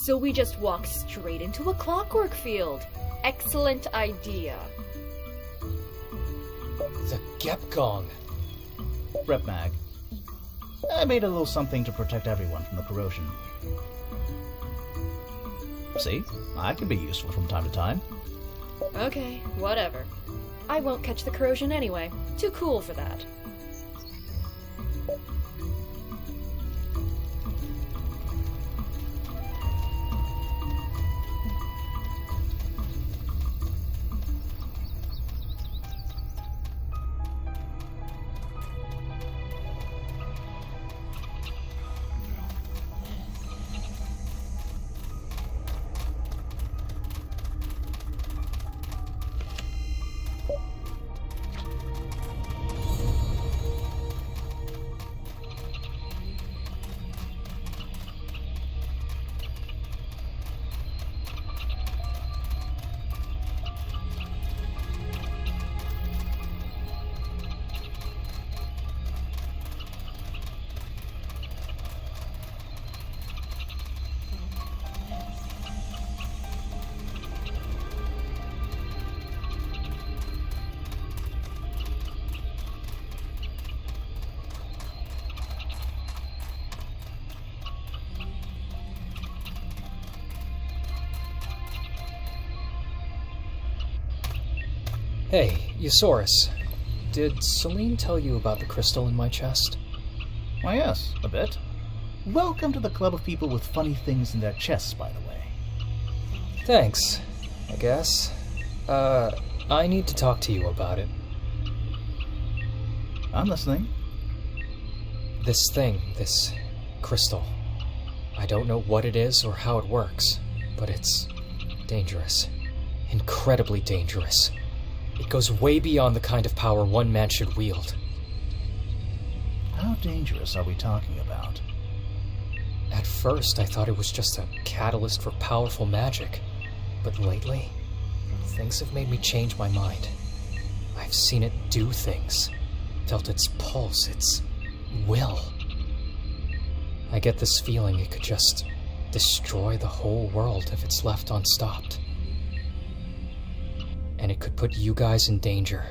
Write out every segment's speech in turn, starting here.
So we just walk straight into a clockwork field. Excellent idea. The Gepgong. Rep Mag. I made a little something to protect everyone from the corrosion. See? I can be useful from time to time. Okay, whatever. I won't catch the corrosion anyway. Too cool for that. Hey, Eusaurus. Did Celine tell you about the crystal in my chest? Why, yes, a bit. Welcome to the club of people with funny things in their chests, by the way. Thanks, I guess. I need to talk to you about it. I'm listening. This thing, this crystal. I don't know what it is or how it works, but it's dangerous. Incredibly dangerous. It goes way beyond the kind of power one man should wield. How dangerous are we talking about? At first, I thought it was just a catalyst for powerful magic. But lately, things have made me change my mind. I've seen it do things, felt its pulse, its will. I get this feeling it could just destroy the whole world if it's left unstopped. And it could put you guys in danger.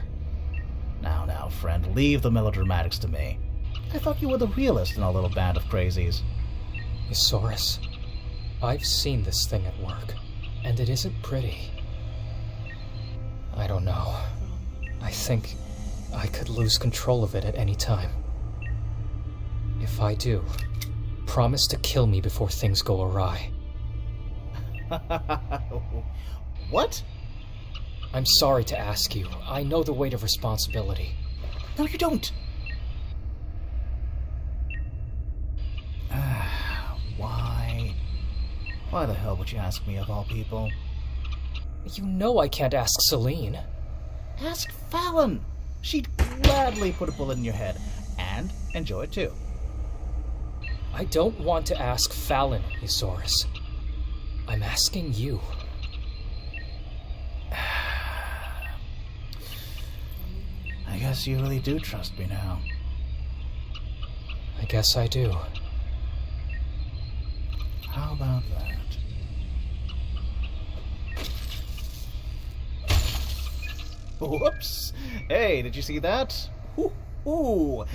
Now, friend, leave the melodramatics to me. I thought you were the realist in our little band of crazies. Eusaurus, I've seen this thing at work, and it isn't pretty. I don't know. I think I could lose control of it at any time. If I do, promise to kill me before things go awry. What? I'm sorry to ask you. I know the weight of responsibility. No, you don't. Why the hell would you ask me of all people? You know I can't ask Celine. Ask Fallon. She'd gladly put a bullet in your head, and enjoy it too. I don't want to ask Fallon, Eusaurus. I'm asking you. I guess you really do trust me now. I guess I do. How about that? Whoops! Hey, did you see that? Ooh.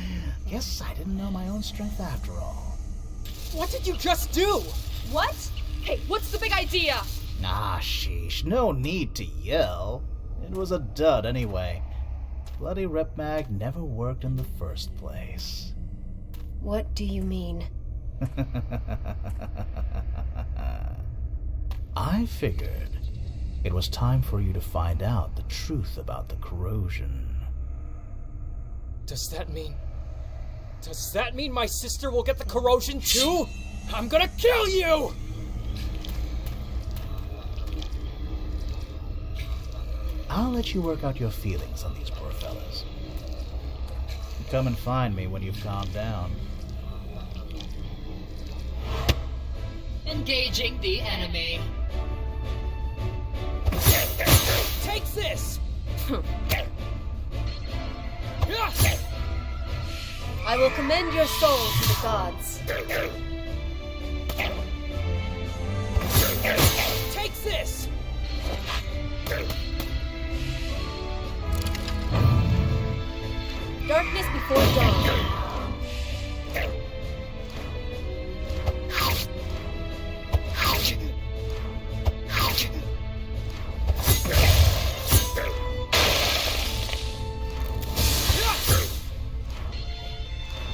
Guess I didn't know my own strength after all. What did you just do? What? Hey, what's the big idea? Ah, sheesh. No need to yell. It was a dud anyway. Bloody Rep Mag never worked in the first place. What do you mean? I figured it was time for you to find out the truth about the corrosion. Does that mean my sister will get the corrosion too? I'm gonna kill you! I'll let you work out your feelings on these poor fellas. Come and find me when you've calmed down. Engaging the enemy. Take this! I will commend your soul to the gods. before dawn.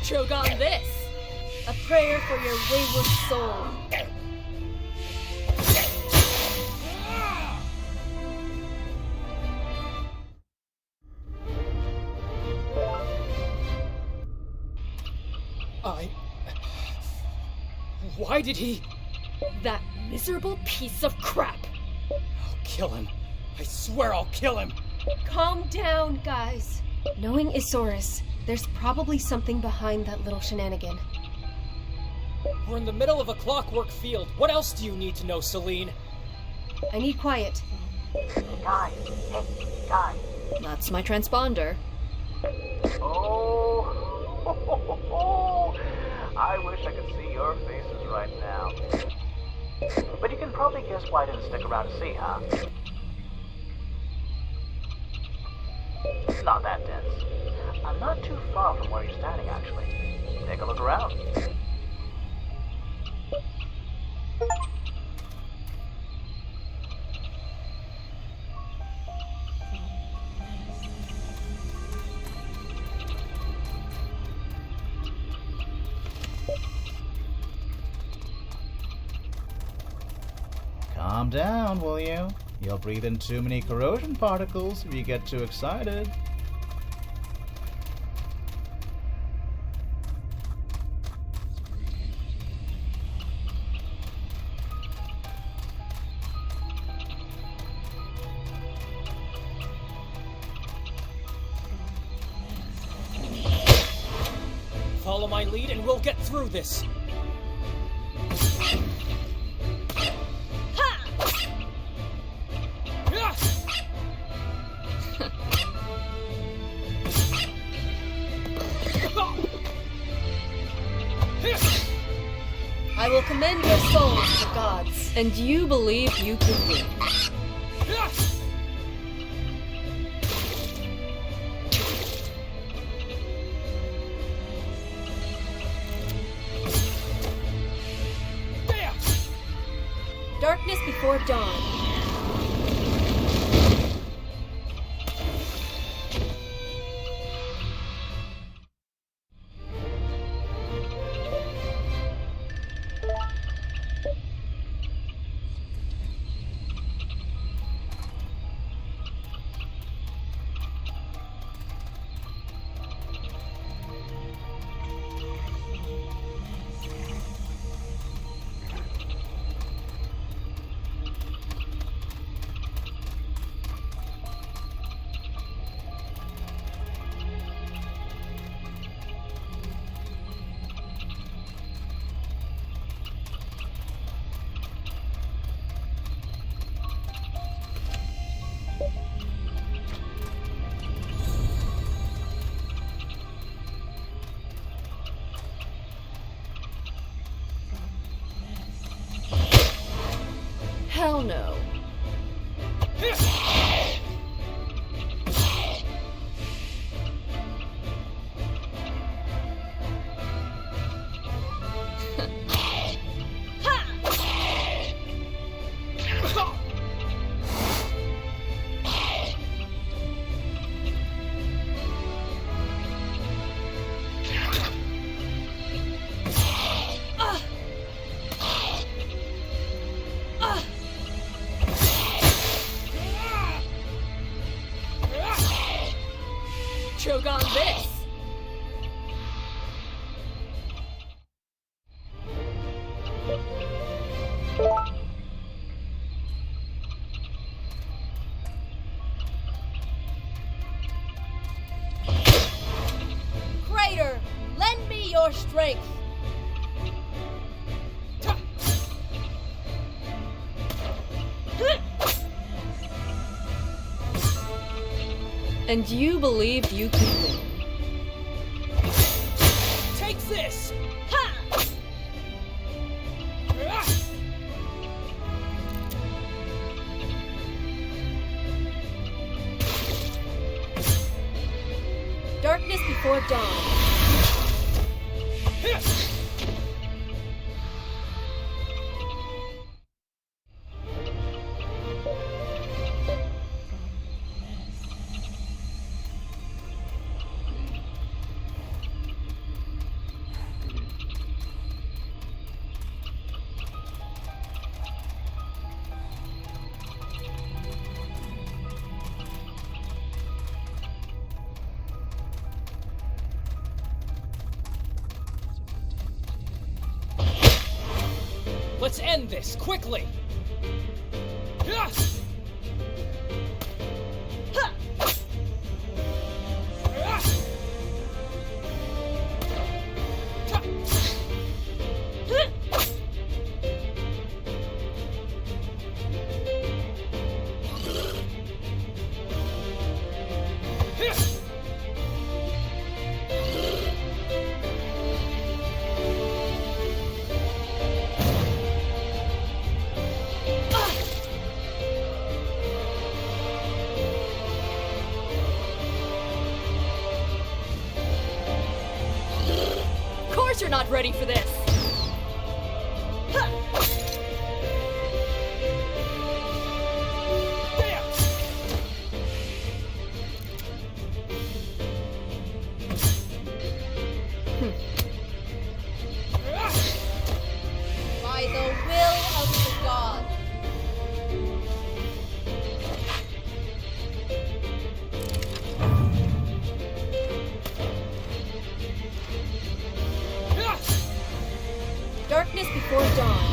Choke on this! A prayer for your wayward soul. Why did he? That miserable piece of crap! I'll kill him. I swear I'll kill him! Calm down, guys. Knowing Isaurus, there's probably something behind that little shenanigan. We're in the middle of a clockwork field. What else do you need to know, Celine? I need quiet. Guys, hey, guys. That's my transponder. Oh, I wish I could see your faces right now. But you can probably guess why I didn't stick around to see, huh? It's not that dense. I'm not too far from where you're standing, actually. Take a look around. Calm down, will you? You'll breathe in too many corrosion particles if you get too excited. Follow my lead and we'll get through this. I will commend your soul to the gods, and you believe you can win. Darkness before dawn. Hell no. Choke on this! Crater, lend me your strength! And you believed you could win. Take this! Ha! Darkness before dawn. Let's end this, quickly! You're not ready for this. By the will of the god. Darkness before dawn.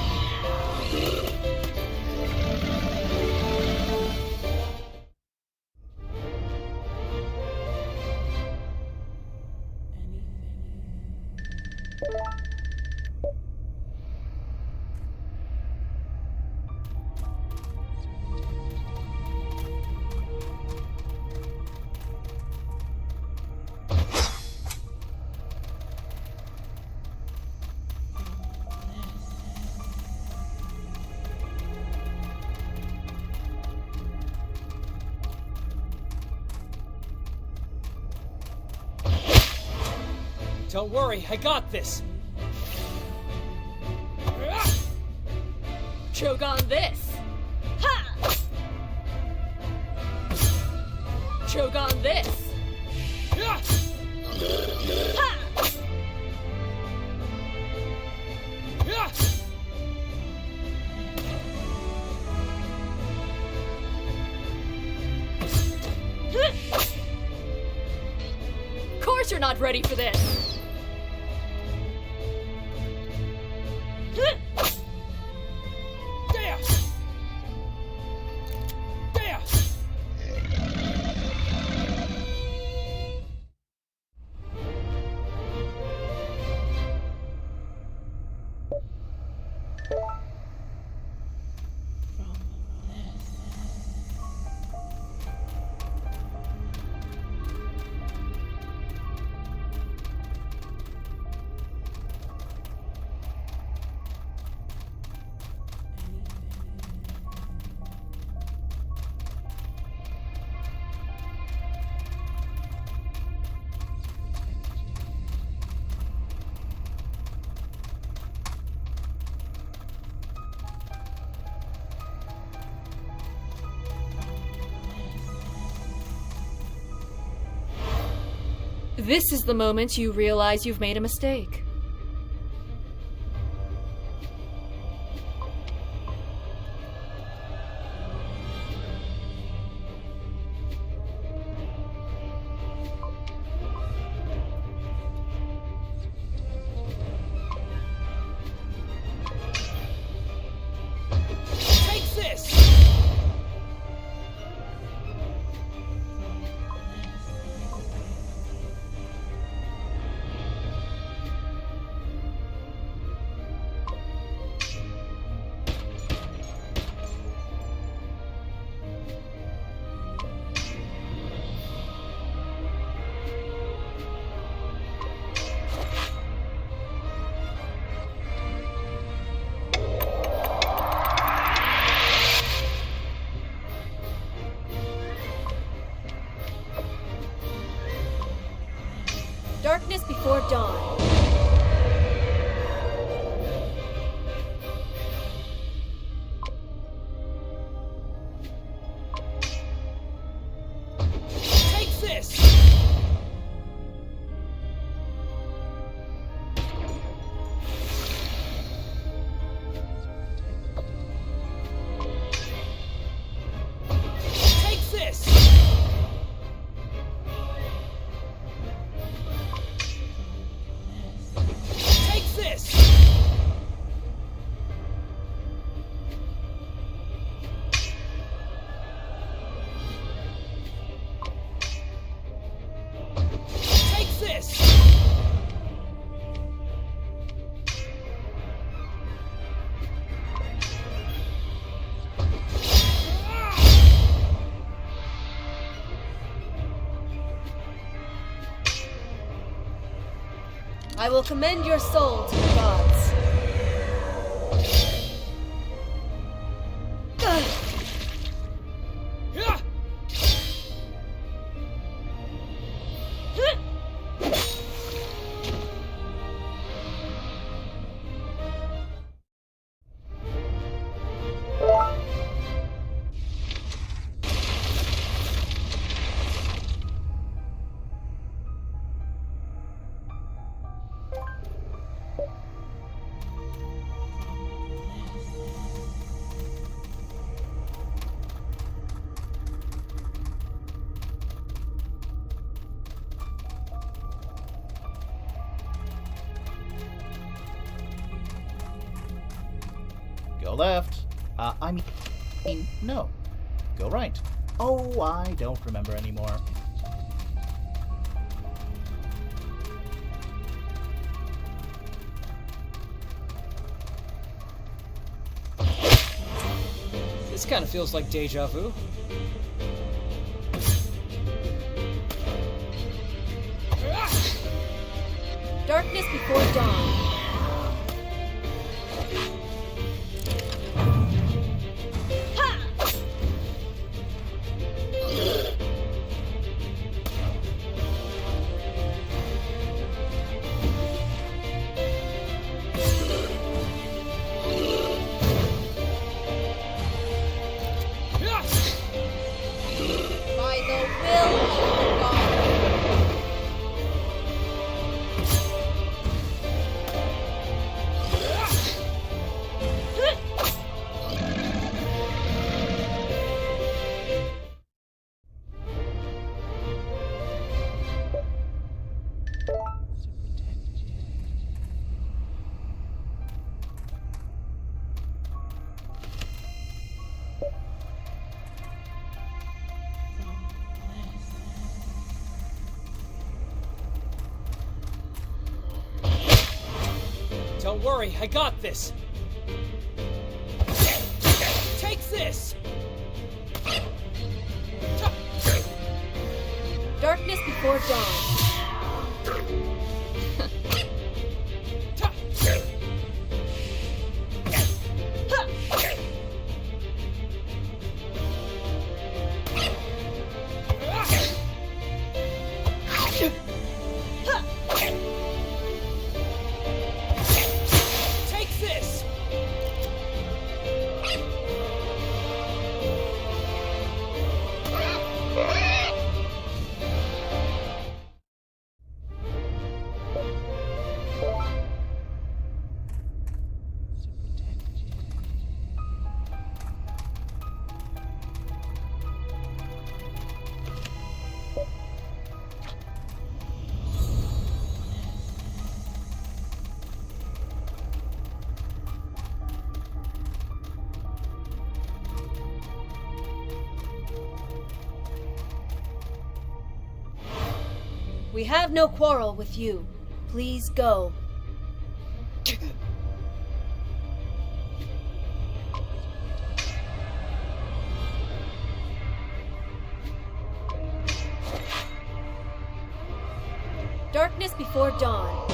Don't worry, I got this! Choke on this! Ha! Choke on this! Ha! Of course you're not ready for this! This is the moment you realize you've made a mistake. Darkness before dawn. Take this! Take this! Take this! Take this! I will commend your soul to the gods. Go left. I mean, no. Go right. Oh, I don't remember anymore. This kind of feels like deja vu. Darkness before dawn. By the will of God. Don't worry, I got this. Take this! Darkness before dawn. Take this! We have no quarrel with you. Please go. Darkness before dawn.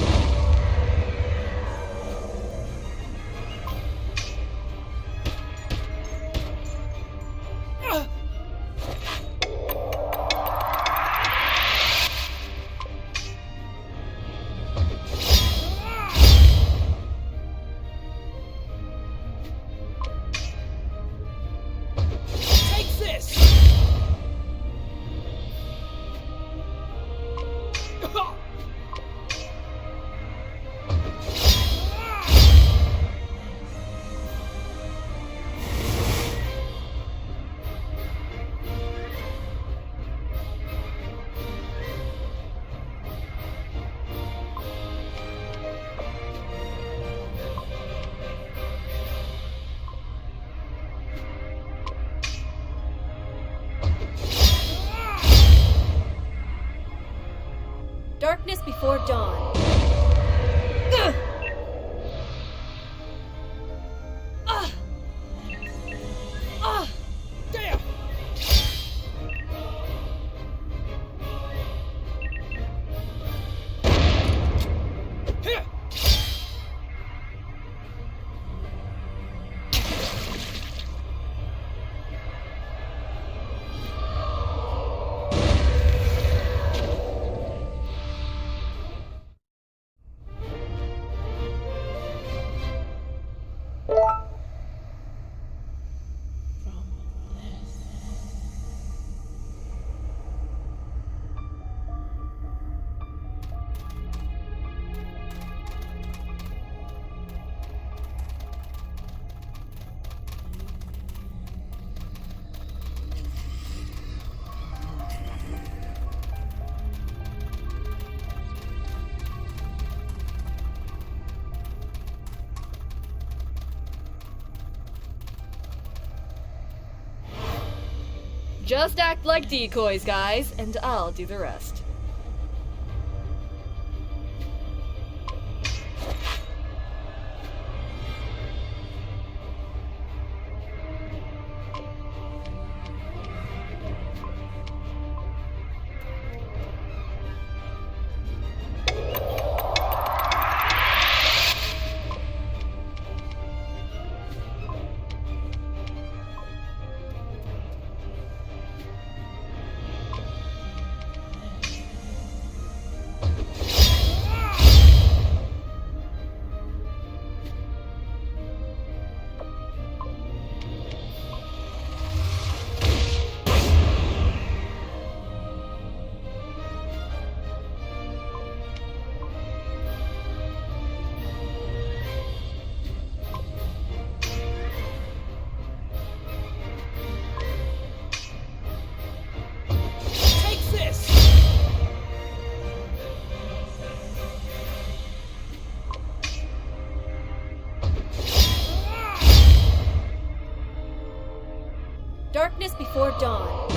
Darkness before dawn. Ugh! Damn! Here! Just act like decoys, guys, and I'll do the rest. Darkness before dawn.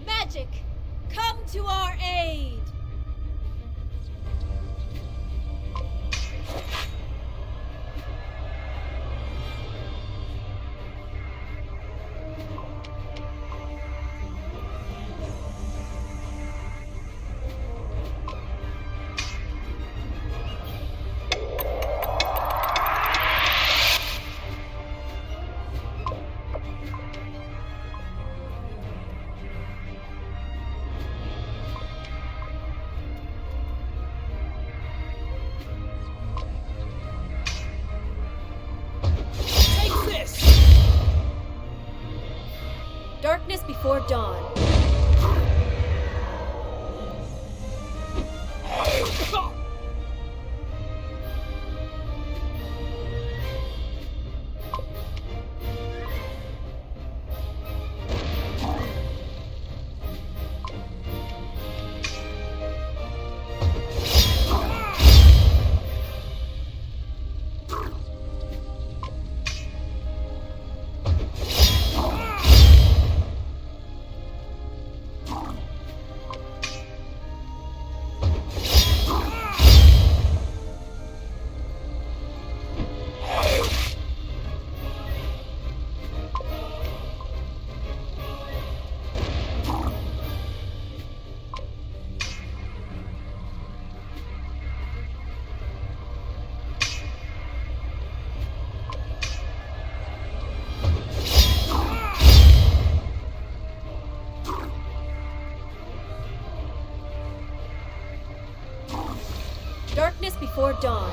Magic, come to our aid! before dawn. Darkness before dawn.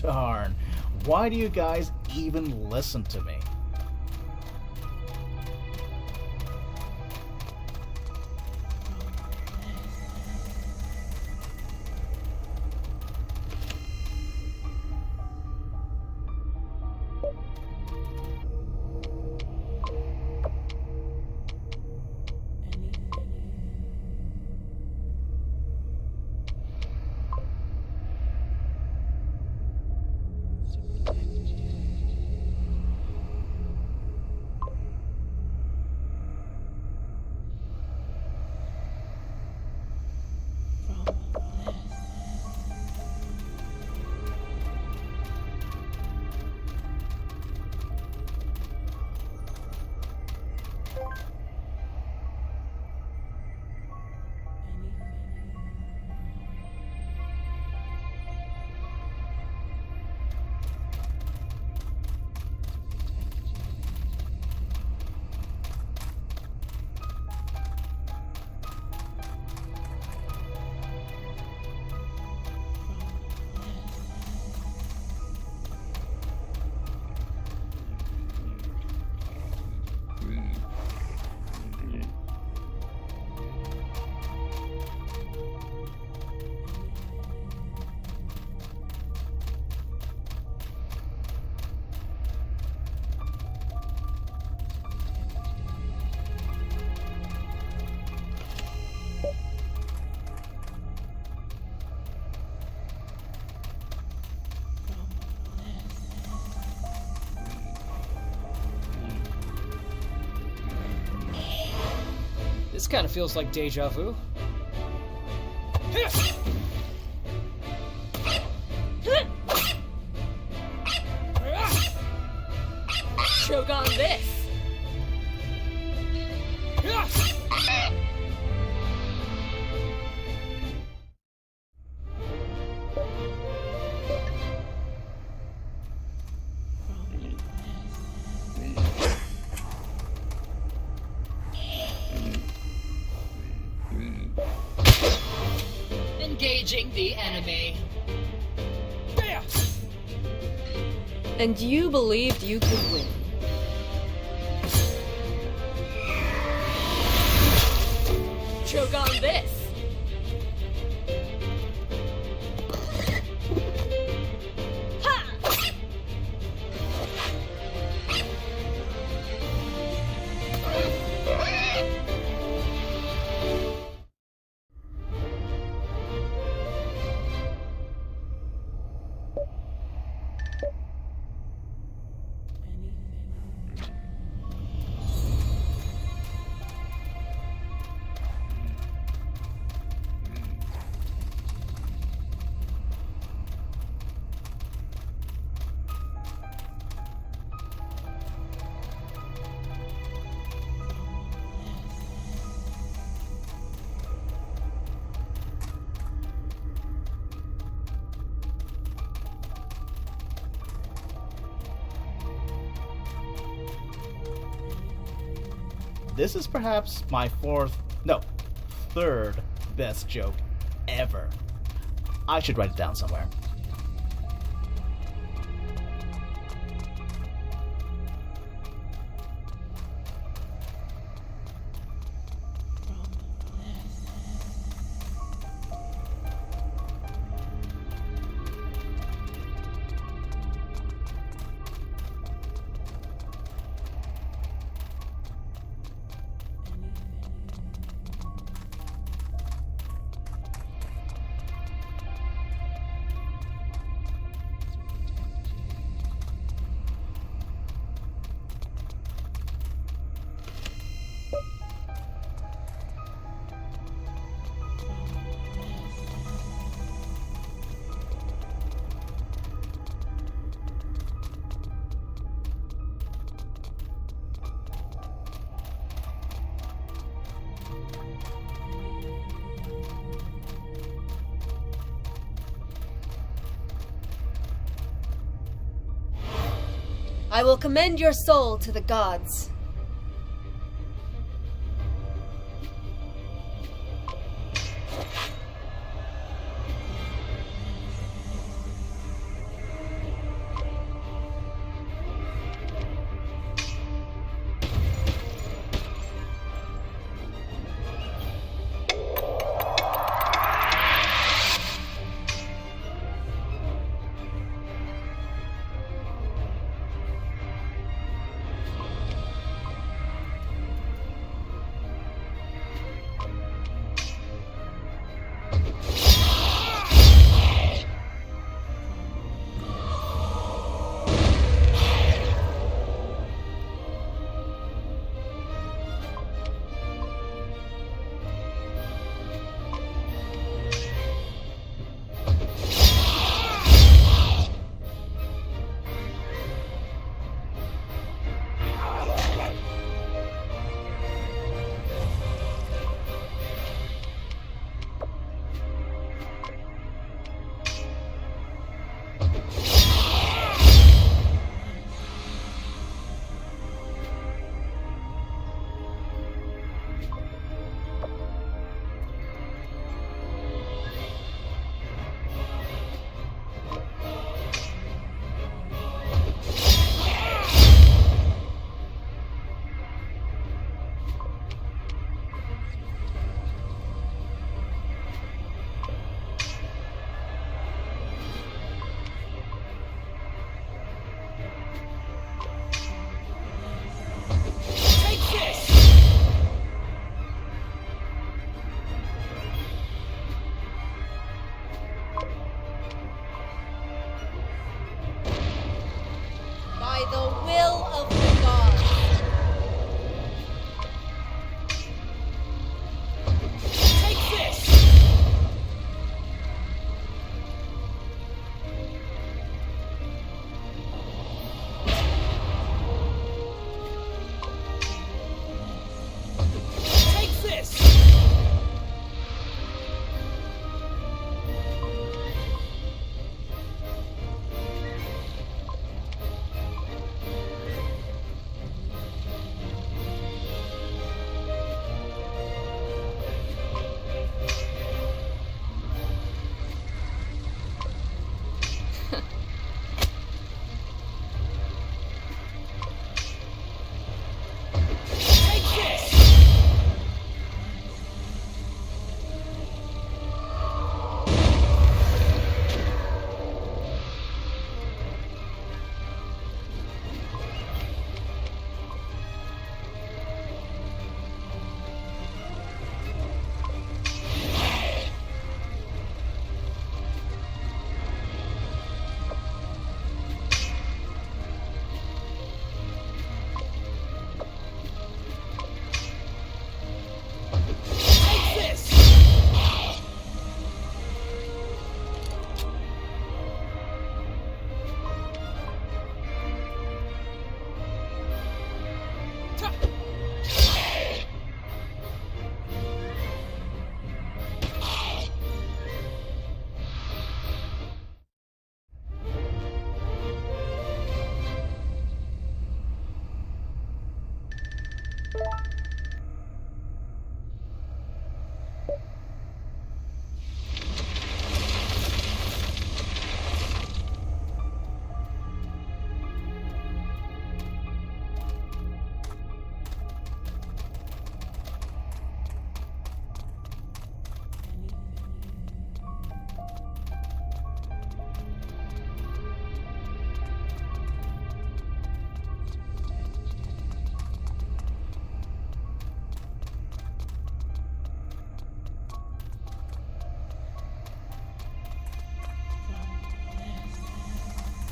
Darn. Why do you guys even listen to me? This kind of feels like deja vu. Choke on this! Engage. the enemy. And you believed you could win. Choke on this! This is perhaps my third best joke ever. I should write it down somewhere. I will commend your soul to the gods.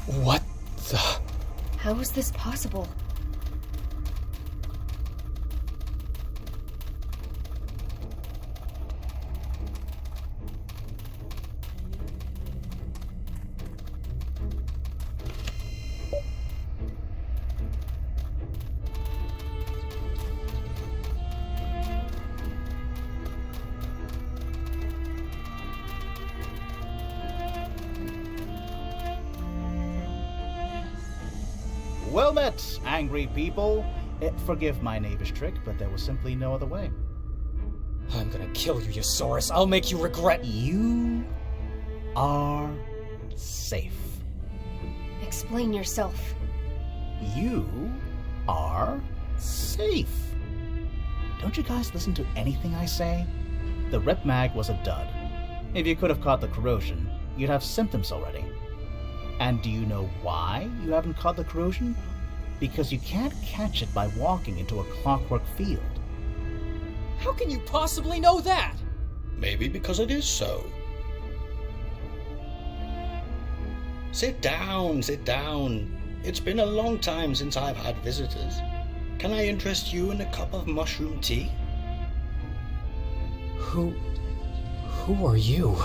What the... How is this possible? Well met, angry people. Forgive my knavish trick, but there was simply no other way. I'm gonna kill you, Yosaurus. I'll make you regret... You are safe. Explain yourself. You are safe. Don't you guys listen to anything I say? The rep mag was a dud. If you could have caught the corrosion, you'd have symptoms already. And do you know why you haven't caught the corrosion? Because you can't catch it by walking into a clockwork field. How can you possibly know that? Maybe because it is so. Sit down, sit down. It's been a long time since I've had visitors. Can I interest you in a cup of mushroom tea? Who are you?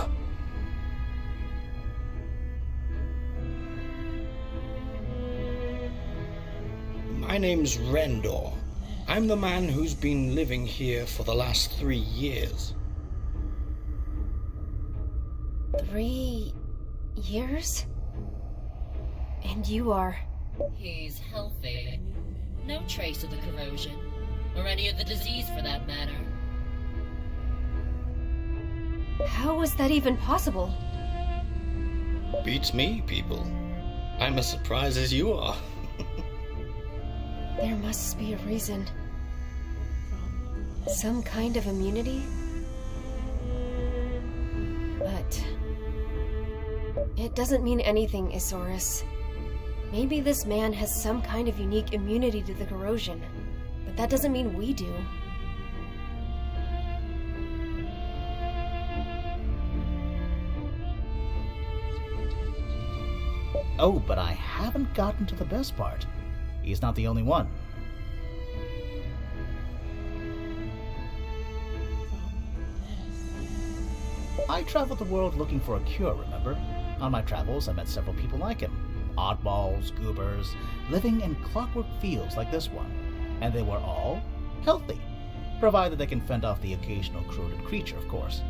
My name's Rendor. I'm the man who's been living here for the last 3 years. 3 years? And you are... He's healthy. No trace of the corrosion, or any of the disease for that matter. How is that even possible? Beats me, people. I'm as surprised as you are. There must be a reason. Some kind of immunity? But... it doesn't mean anything, Isaurus. Maybe this man has some kind of unique immunity to the corrosion, but that doesn't mean we do. Oh, but I haven't gotten to the best part. He's not the only one. I traveled the world looking for a cure, remember? On my travels, I met several people like him. Oddballs, goobers, living in clockwork fields like this one. And they were all healthy. Provided they can fend off the occasional corroded creature, of course.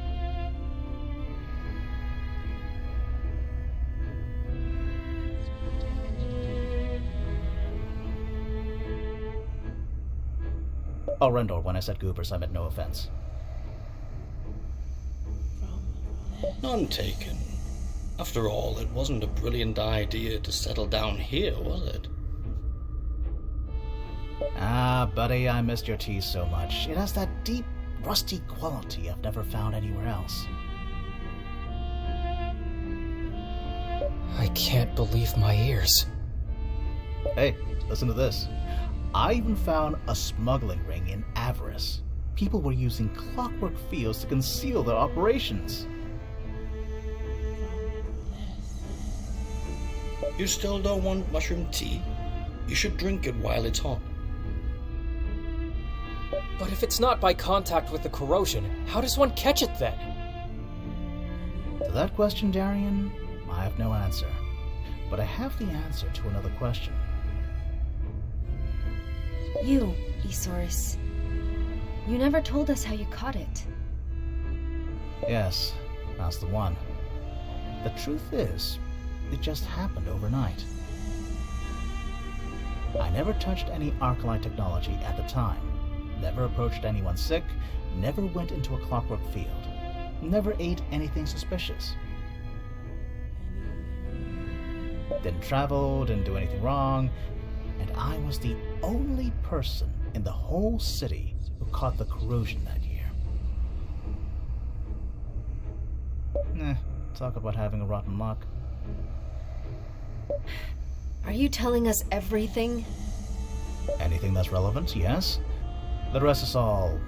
Oh, Rendor, when I said goobers, I meant no offense. None taken. After all, it wasn't a brilliant idea to settle down here, was it? Ah, buddy, I missed your tea so much. It has that deep, rusty quality I've never found anywhere else. I can't believe my ears. Hey, listen to this. I even found a smuggling ring in Avarice. People were using clockwork fields to conceal their operations. You still don't want mushroom tea? You should drink it while it's hot. But if it's not by contact with the corrosion, how does one catch it then? To that question, Darian, I have no answer. But I have the answer to another question. You, Isaurus. You never told us how you caught it. Yes, that's the one. The truth is, it just happened overnight. I never touched any Arclight technology at the time. Never approached anyone sick. Never went into a clockwork field. Never ate anything suspicious. Didn't travel, didn't do anything wrong. And I was the only person in the whole city who caught the corrosion that year. Talk about having a rotten luck. Are you telling us everything? Anything that's relevant, yes. The rest is all,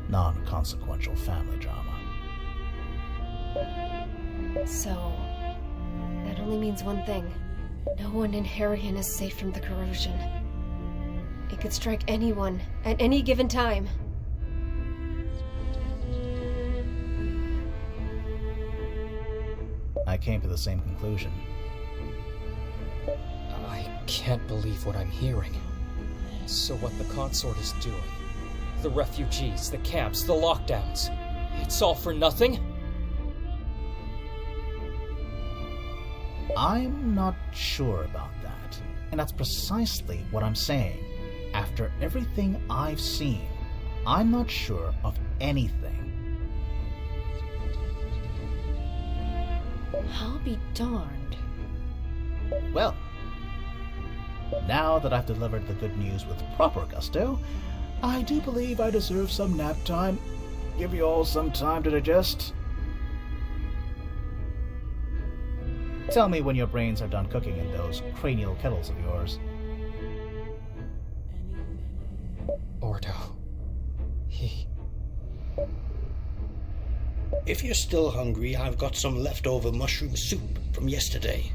non-consequential family drama. So, that only means one thing. No one in Heryon is safe from the corrosion. It could strike anyone, at any given time. I came to the same conclusion. I can't believe what I'm hearing. So what the consort is doing, the refugees, the camps, the lockdowns, it's all for nothing? I'm not sure about that. And that's precisely what I'm saying. After everything I've seen, I'm not sure of anything. I'll be darned. Well, now that I've delivered the good news with proper gusto, I do believe I deserve some nap time. Give you all some time to digest. Tell me when your brains are done cooking in those cranial kettles of yours. Ordo. He... If you're still hungry, I've got some leftover mushroom soup from yesterday.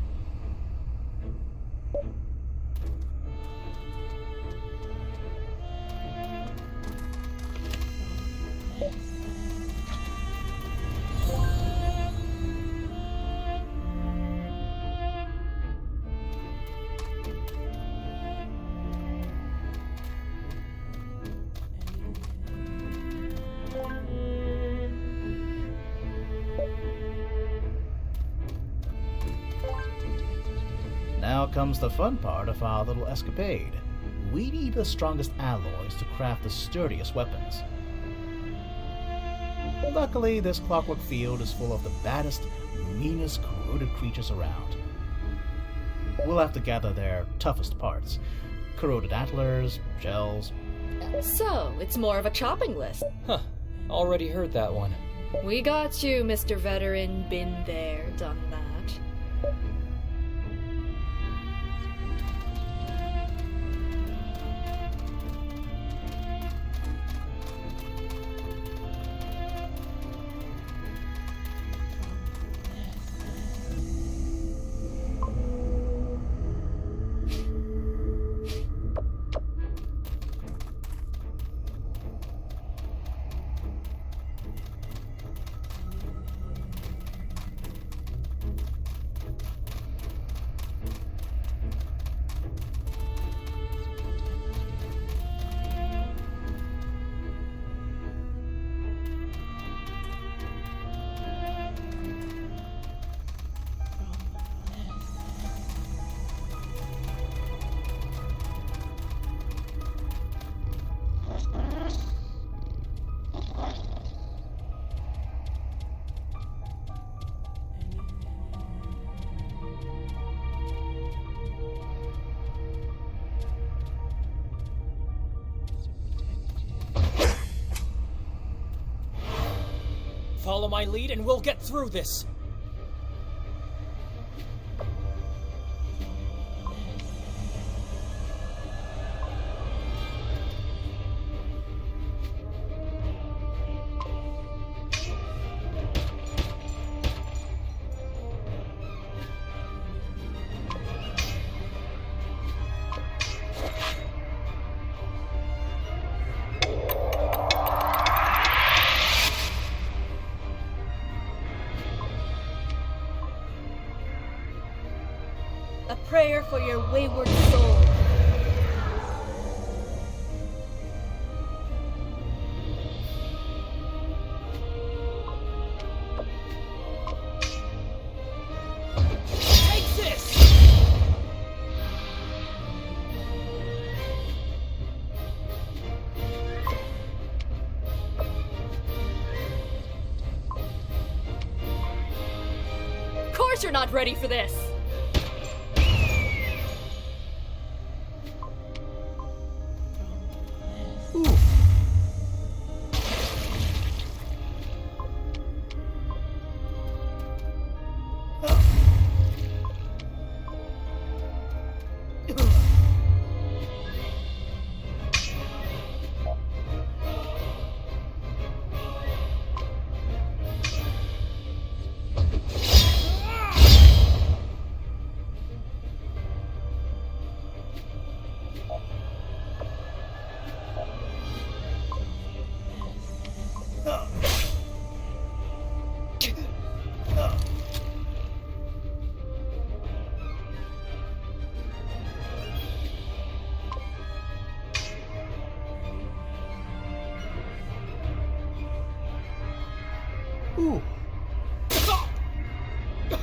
Now comes the fun part of our little escapade. We need the strongest alloys to craft the sturdiest weapons. Luckily, this clockwork field is full of the baddest, meanest corroded creatures around. We'll have to gather their toughest parts. Corroded antlers, shells. So, it's more of a chopping list. Huh. Already heard that one. We got you, Mr. Veteran. Been there, done that. Follow my lead and we'll get through this. A prayer for your wayward soul. Take this! Of course you're not ready for this! Take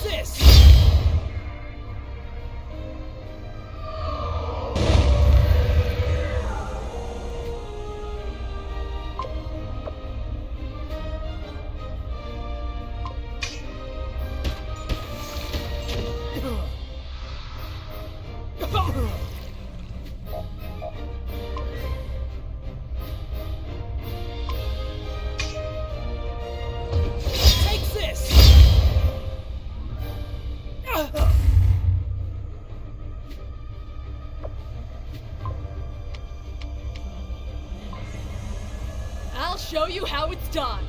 this! Take this! I'll show you how it's done.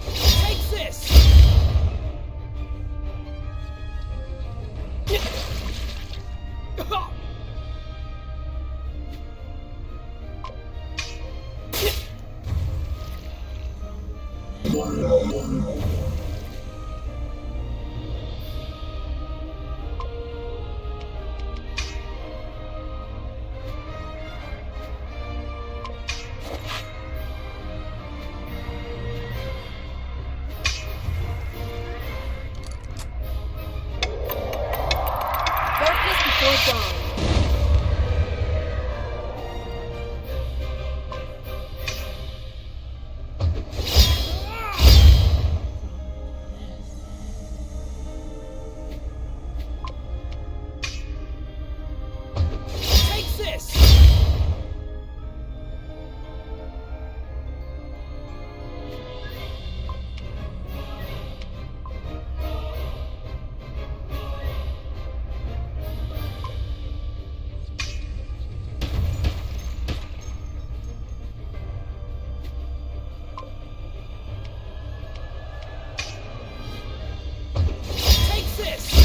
Take this! Darkness before dawn. Take this! Take this!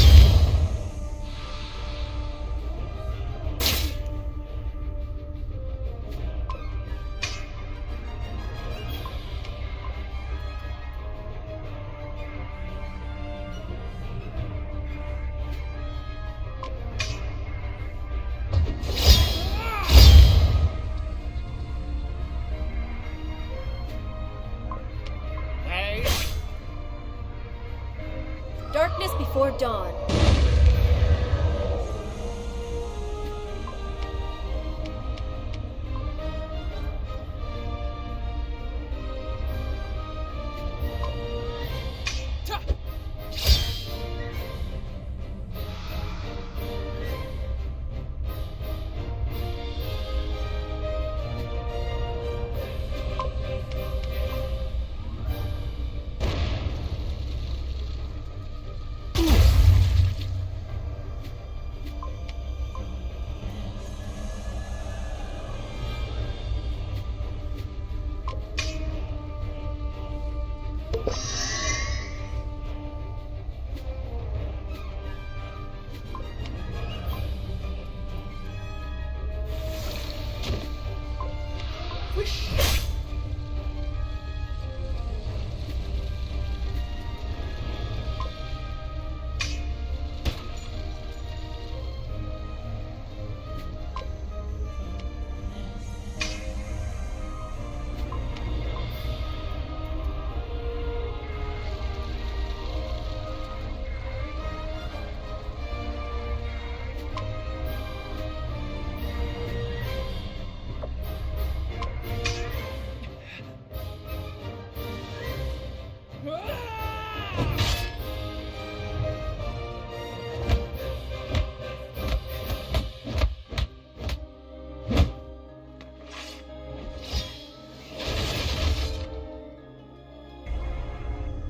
Darkness before dawn.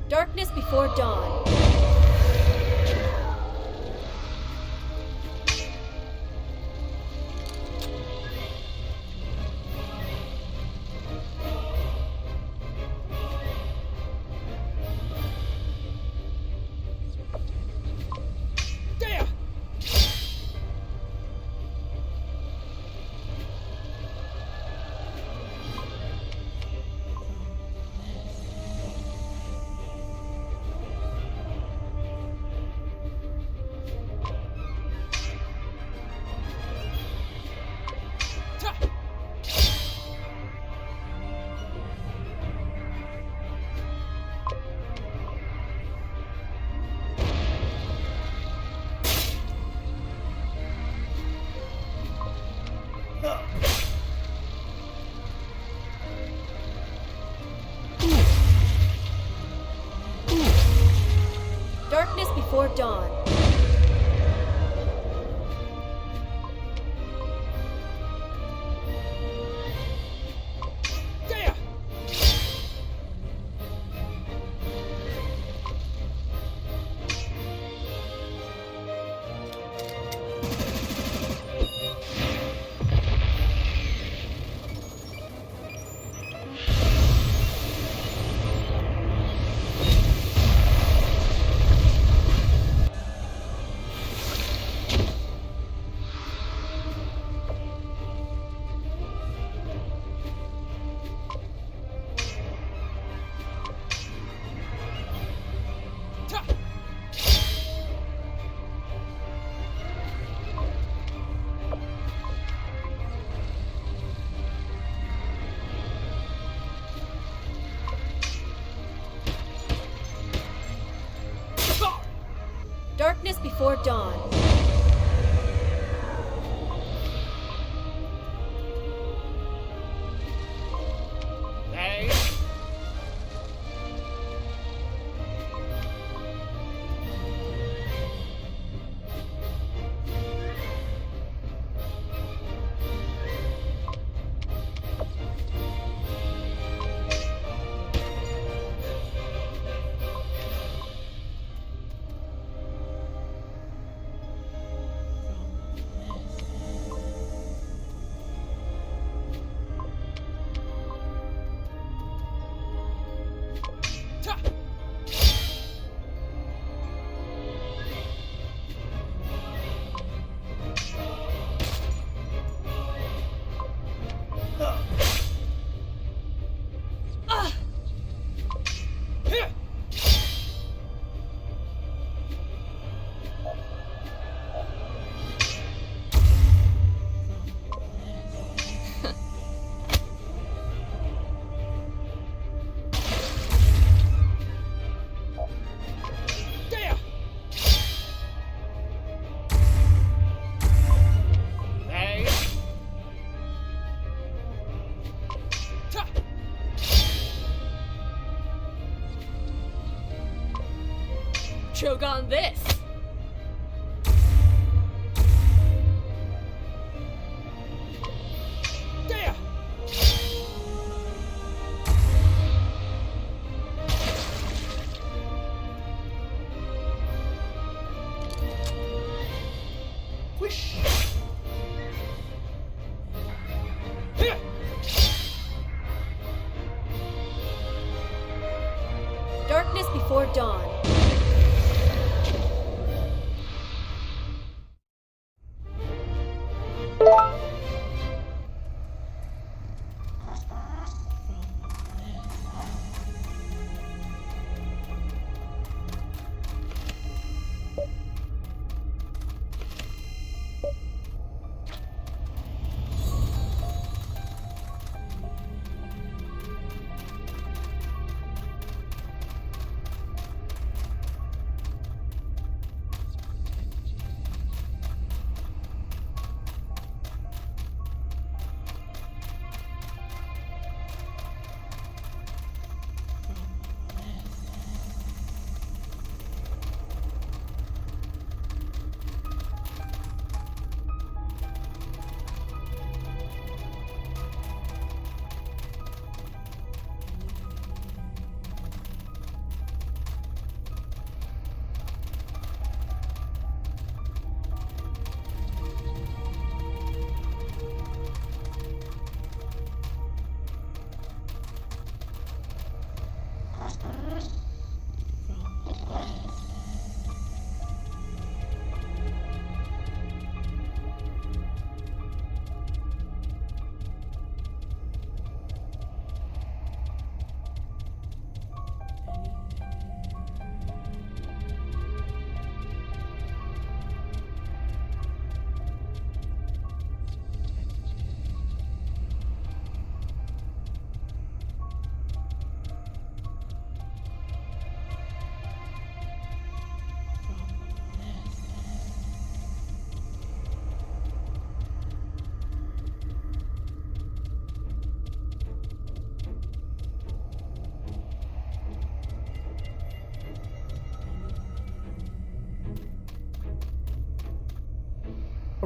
Darkness before dawn. There! before dawn. There! Darkness before dawn. Hey! Choke on this! There! Whoosh! Here! Darkness before dawn.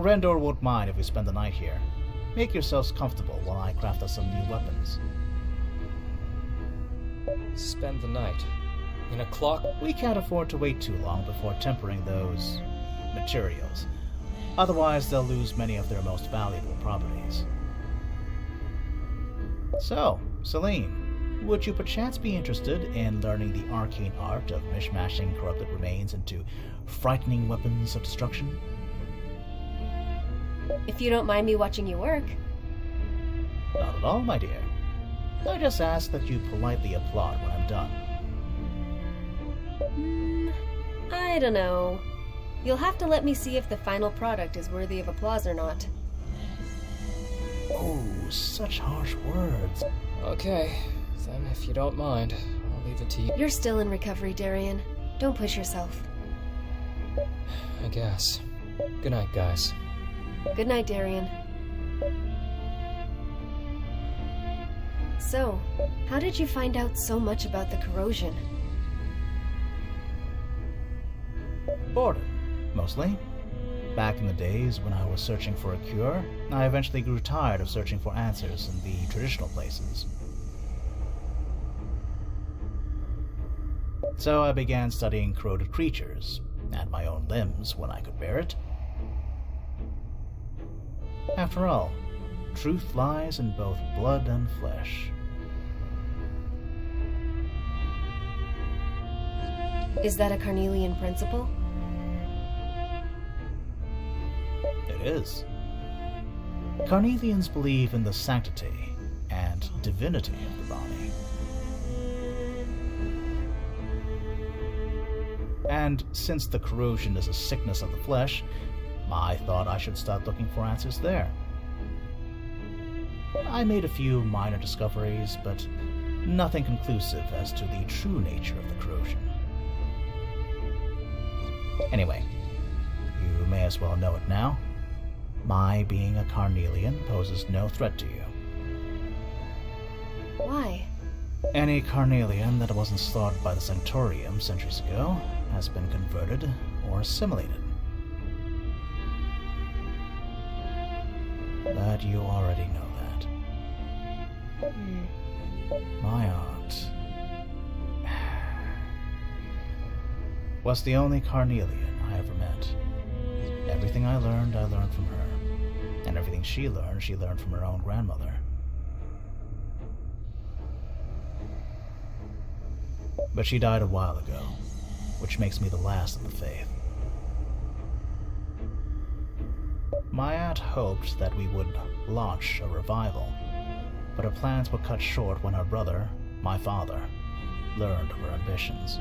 Rendor won't mind if we spend the night here. Make yourselves comfortable while I craft us some new weapons. Spend the night. In a clock? We can't afford to wait too long before tempering those materials. Otherwise, they'll lose many of their most valuable properties. So, Celine, would you perchance be interested in learning the arcane art of mishmashing corrupted remains into frightening weapons of destruction? If you don't mind me watching you work. Not at all, my dear. I just ask that you politely applaud when I'm done. I don't know. You'll have to let me see if the final product is worthy of applause or not. Oh, such harsh words. Okay, then if you don't mind, I'll leave it to you. You're still in recovery, Darien. Don't push yourself. I guess. Good night, guys. Good night, Darien. So, how did you find out so much about the corrosion? Boredom, mostly. Back in the days when I was searching for a cure, I eventually grew tired of searching for answers in the traditional places. So I began studying corroded creatures, and my own limbs when I could bear it. After all, truth lies in both blood and flesh. Is that a Carnelian principle? It is. Carnelians believe in the sanctity and divinity of the body. And since the corrosion is a sickness of the flesh, I thought I should start looking for answers there. I made a few minor discoveries, but nothing conclusive as to the true nature of the corrosion. Anyway, you may as well know it now. My being a Carnelian poses no threat to you. Why? Any Carnelian that wasn't slaughtered by the Centaurium centuries ago has been converted or assimilated. But you already know that. My aunt was the only Carnelian I ever met. Everything I learned from her. And everything she learned from her own grandmother. But she died a while ago, which makes me the last of the faith. My aunt hoped that we would launch a revival, but her plans were cut short when her brother, my father, learned of her ambitions.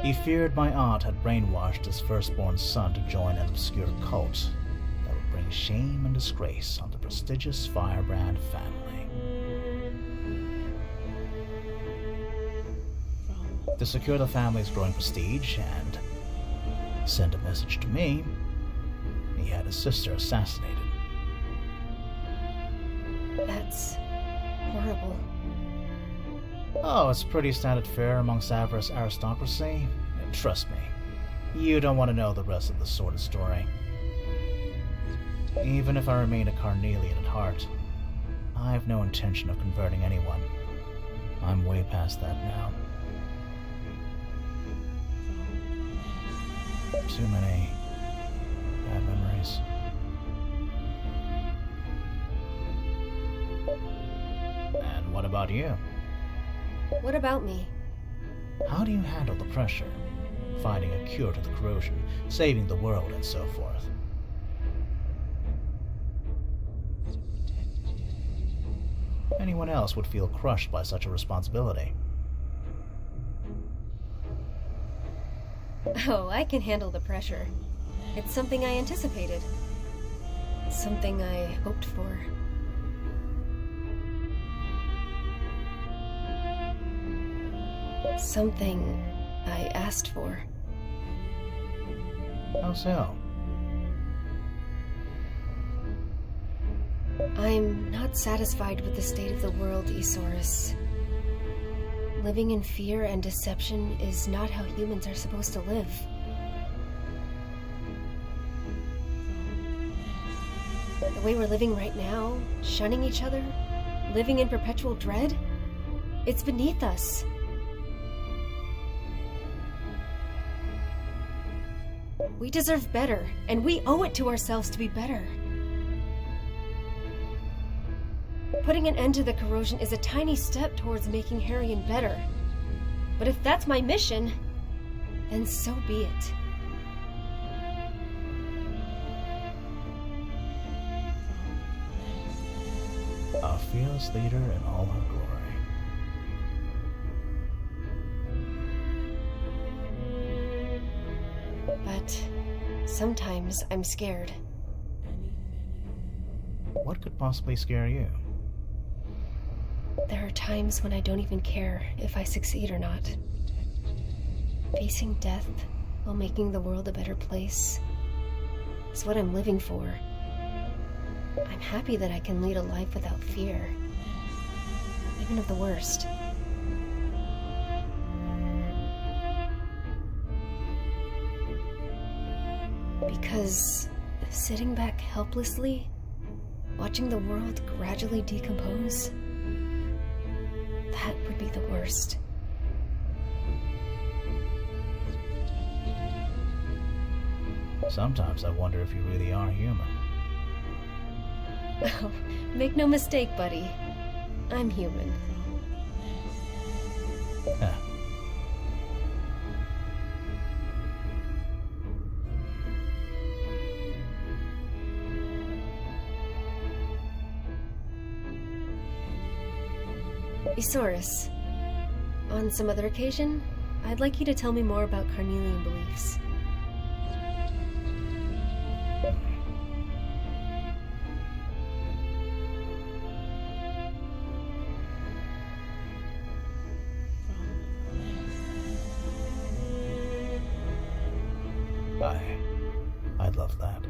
He feared my aunt had brainwashed his firstborn son to join an obscure cult that would bring shame and disgrace on the prestigious Firebrand family. To secure the family's growing prestige and send a message to me, he had his sister assassinated. That's horrible. Oh, it's pretty standard fare amongst Avarice aristocracy. And trust me, you don't want to know the rest of the sordid story. Even if I remain a Carnelian at heart, I have no intention of converting anyone. I'm way past that now. Too many bad memories. And what about you? What about me? How do you handle the pressure? Finding a cure to the corrosion, saving the world, and so forth. Anyone else would feel crushed by such a responsibility. Oh, I can handle the pressure. It's something I anticipated. Something I hoped for. Something I asked for. How so? I'm not satisfied with the state of the world, Esoris. Living in fear and deception is not how humans are supposed to live. way we're living right now, shunning each other, living in perpetual dread, it's beneath us. We deserve better, and we owe it to ourselves to be better. Putting an end to the corrosion is a tiny step towards making Heryon better. But if that's my mission, then so be it. A fearless leader in all her glory. But sometimes I'm scared. What could possibly scare you? There are times when I don't even care if I succeed or not. Facing death while making the world a better place is what I'm living for. I'm happy that I can lead a life without fear, even of the worst. Because sitting back helplessly, watching the world gradually decompose, that would be the worst. Sometimes I wonder if you really are human. Oh, make no mistake, buddy. I'm human. Huh. Isaurus, on some other occasion, I'd like you to tell me more about Carnelian beliefs. I'd love that.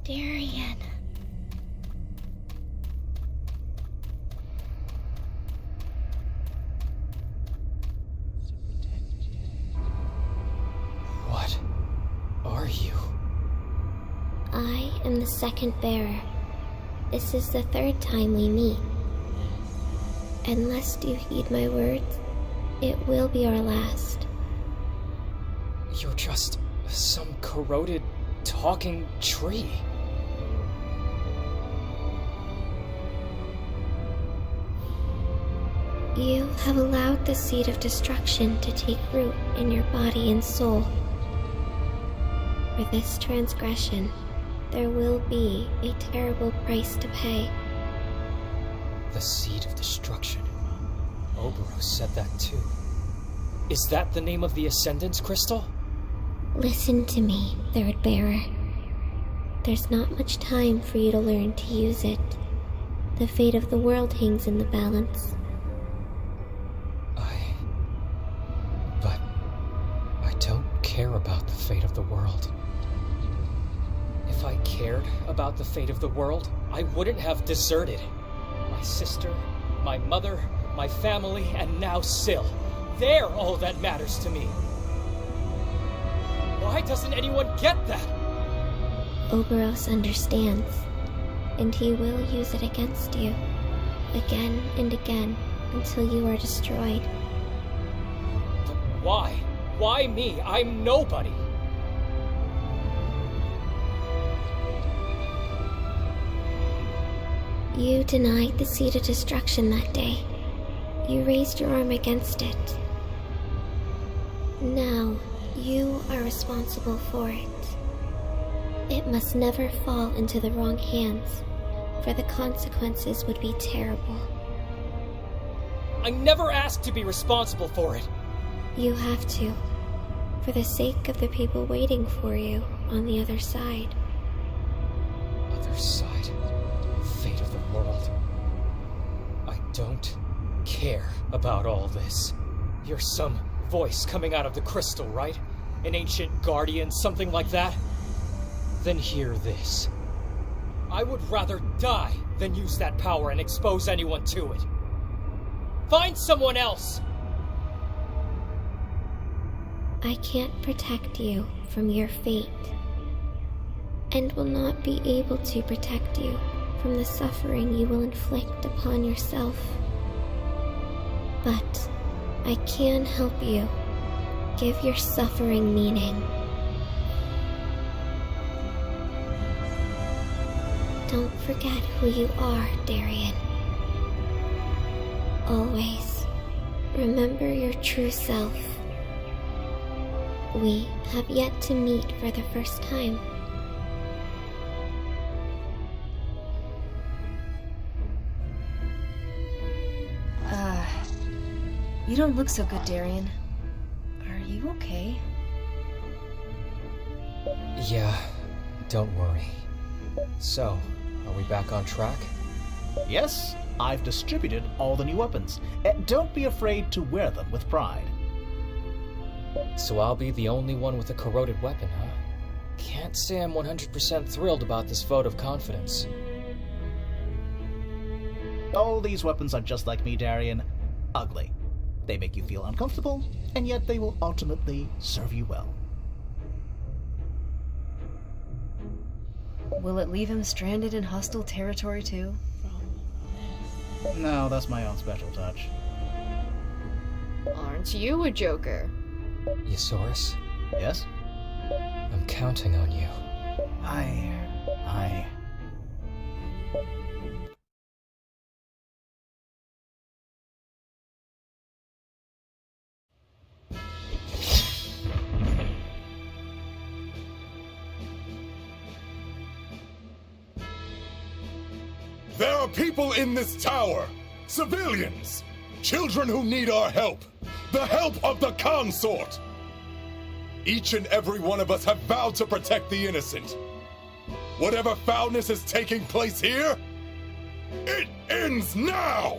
Heryon. What are you? I am the second bearer. This is the third time we meet. Unless you heed my words, it will be our last. You're just some corroded, talking tree. You have allowed the seed of destruction to take root in your body and soul. For this transgression, there will be a terrible price to pay. The seed of destruction. Oboros said that too. Is that the name of the Ascendance Crystal? Listen to me, Third Bearer. There's not much time for you to learn to use it. The fate of the world hangs in the balance. But I don't care about the fate of the world. If I cared about the fate of the world, I wouldn't have deserted. My sister, my mother, my family, and now Syl. They're all that matters to me. Why doesn't anyone get that? Oboros understands, and he will use it against you, again and again, until you are destroyed. But why? Why me? I'm nobody. You denied the seed of destruction that day. You raised your arm against it. Now, you are responsible for it. It must never fall into the wrong hands, for the consequences would be terrible. I never asked to be responsible for it. You have to, for the sake of the people waiting for you on the other side. Other side? Fate of the world. I don't care about all this. You're some voice coming out of the crystal, right? An ancient guardian, something like that? Then hear this. I would rather die than use that power and expose anyone to it. Find someone else! I can't protect you from your fate, and will not be able to protect you from the suffering you will inflict upon yourself. But I can help you give your suffering meaning. Don't forget who you are, Darien. Always remember your true self. We have yet to meet for the first time. You don't look so good, Darien. Are you okay? Yeah, don't worry. So, are we back on track? Yes, I've distributed all the new weapons. Don't be afraid to wear them with pride. So I'll be the only one with a corroded weapon, huh? Can't say I'm 100% thrilled about this vote of confidence. All these weapons are just like me, Darien. Ugly. They make you feel uncomfortable, and yet they will ultimately serve you well. Will it leave him stranded in hostile territory too? No, that's my own special touch. Aren't you a joker? Yosaurus, Yes? I'm counting on you. I... There are people in this tower! Civilians! Children who need our help! The help of the consort! Each and every one of us have vowed to protect the innocent. Whatever foulness is taking place here, it ends now!